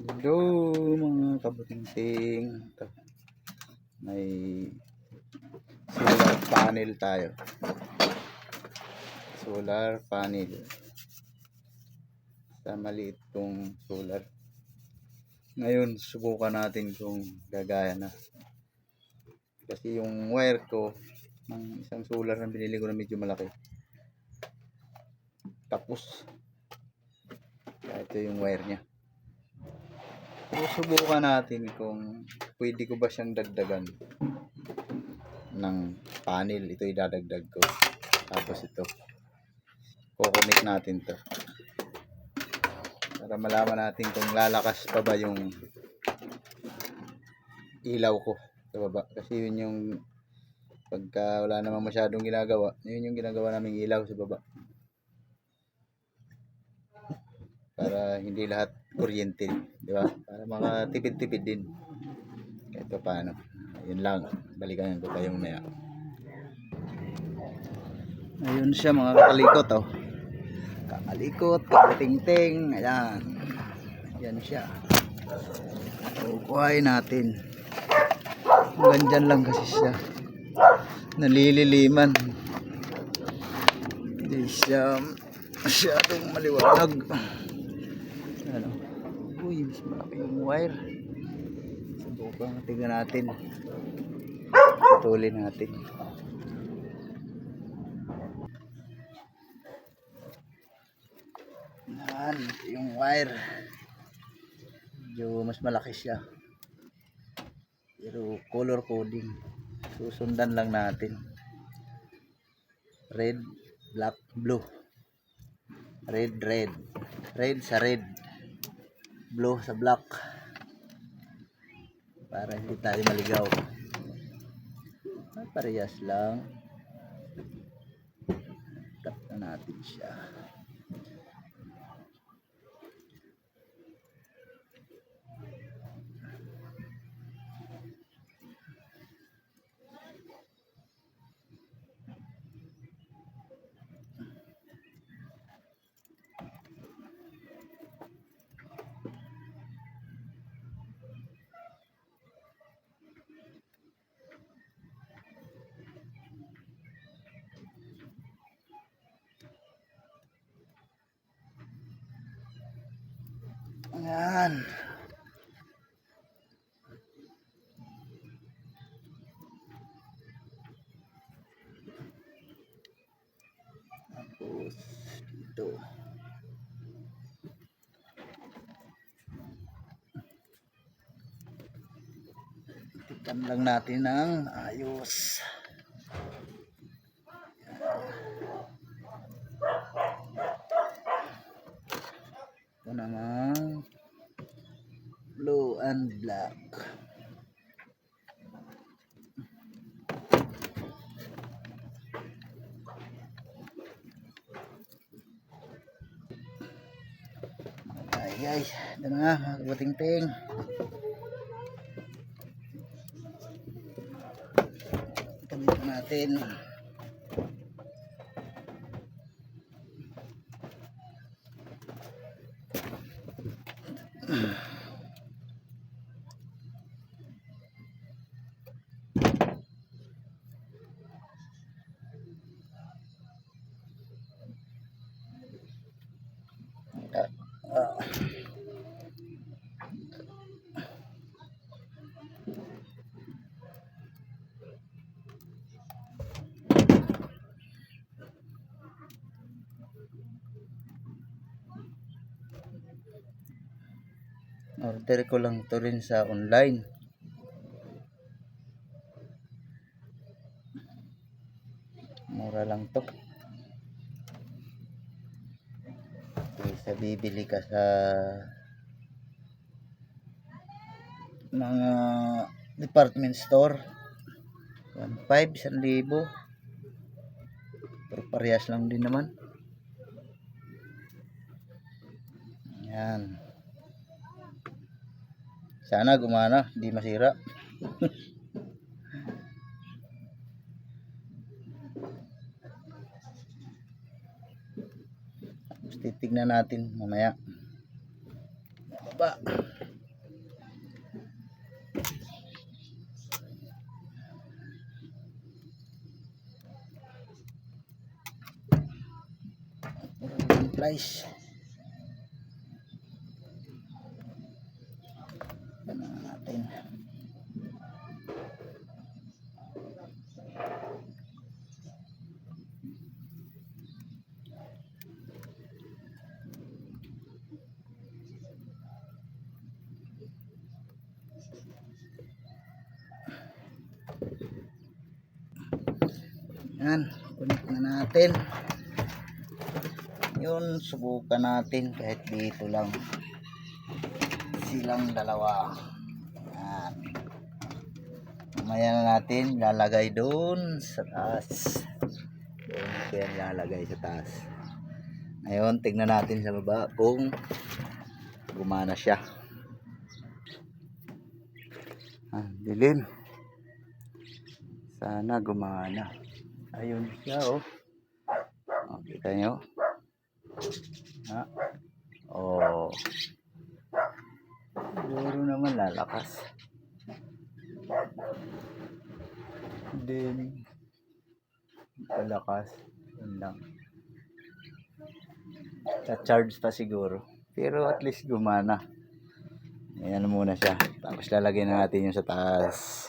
Hello mga kabutingting. Ito, may solar panel tayo. Solar panel. Sa maliit kong solar. Ngayon, subukan natin kung gagaya na. Kasi yung wire ko ng isang solar na binili ko na medyo malaki. Tapos, ito yung wire niya. Susubukan natin kung pwede ko ba siyang dagdagan ng panel. Ito idadagdag ko. Tapos ito, kukunik natin to para malaman natin kung lalakas pa ba yung ilaw ko sa baba. Kasi yun yung pagka wala namang masyadong ginagawa, yun yung ginagawa naming ilaw sa baba. Para hindi lahat kuryente, di ba? Para makatipid-tipid din. Ito paano. Yun lang. Balikan ko kayo maya. Ayun siya mga kakalikot, oh. Kakalikot, kabutingting. Ayan. Ayan siya. Kukuhain natin. Hanggang dyan lang kasi siya. Nalililiman. Hindi siya masyadong maliwanag. Ano? Uy, mas malaki yung wire. Subukan, tingnan natin. Putulin natin. Yan, yung wire. Medyo mas malaki siya. Pero color coding. Susundan lang natin. Red, black, blue. Red, red. Red sa red. Blue sa black. Para hindi tayo maligaw. Parehas lang. Tap na natin siya. Ayan. Tapos dito. Tipan lang natin ng ayos. Ito naman blue and black. Ay, ito na mga kabutingting. Gamit natin. Order ko lang to rin sa online. Mura lang to. Kaysa bibili ka sa mga department store. 1,500, 1,000. Pero parehas lang din naman. Yan. Sana gumana, hindi masira. Titignan natin mamaya. Baba. supplies. Ganun natin. Yan, connect na natin. Yun, subukan natin kahit dito lang. Silang dalawa. Yan. Mamaya na natin lalagay doon sa taas. Doon ko yan lalagay sa taas. Ngayon, tignan natin sa baba kung gumana siya. Dilim. Sana gumana. Ayun siya, oh. Kita nyo? Ha? Oh. Siguro naman lalakas. Then, palakas. Yun lang. Cha-charge pa siguro. Pero at least gumana. Ayan muna siya. Tapos lalagyan na natin yung sa taas.